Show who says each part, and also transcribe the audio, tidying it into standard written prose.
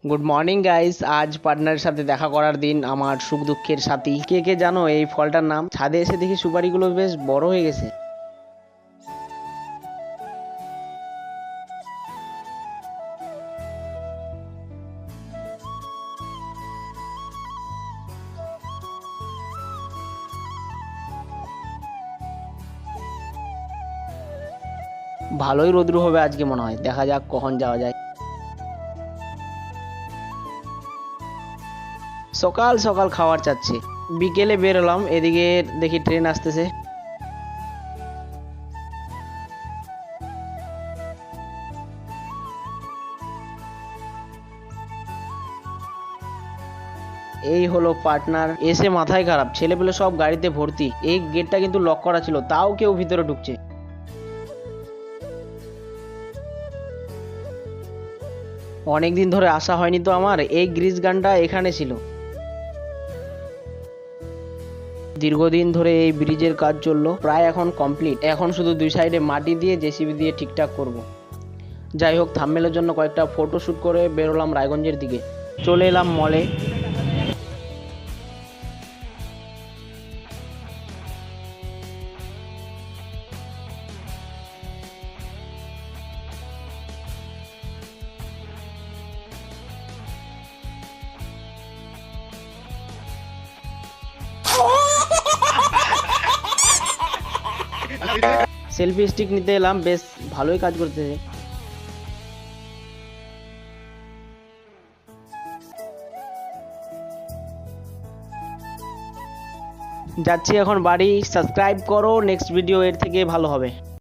Speaker 1: Good morning guys, আজ পার্টনারের সাথে দেখা করার দিন, আমার সুখ দুঃখের সাথী। কে কে জানো এই ফলটার নাম? ছাদে এসে দেখি সুপারিগুলো বেশ বড় হয়ে গেছে। ভালোই রোদ্রু হবে আজকে মনে হয়, দেখা যাক কখন যাওয়া যায়। সকাল সকাল খাবার চাচ্ছে। বিকেলে বেরোলাম, এদিকে দেখি ট্রেন আসতেছে। এই হলো পার্টনার, এসে মাথায় খারাপ। ছেলেপেলে সব গাড়িতে ভর্তি। এই গেটটা কিন্তু লক করা ছিল, তাও কেউ ভিতরে ঢুকছে। অনেকদিন ধরে আসা হয়নি তো আমার। এই গ্রিস গানটা এখানে ছিল। দীর্ঘদিন ধরে এই ব্রিজের কাজ চললো, প্রায় এখন কমপ্লিট। এখন শুধু দুই সাইডে মাটি দিয়ে জেসিবি দিয়ে ঠিকঠাক করব। যাই হোক, থাম্বনেলের জন্য কয়েকটা ফটো শ্যুট করে বেরোলাম রায়গঞ্জের দিকে। চলে এলাম মলে। সেলফি স্টিক নিতে এলাম, বেশ ভালোই কাজ করতেছে। যাচ্ছি এখন বাড়ি। সাবস্ক্রাইব করো, নেক্সট ভিডিও এর থেকে ভালো হবে।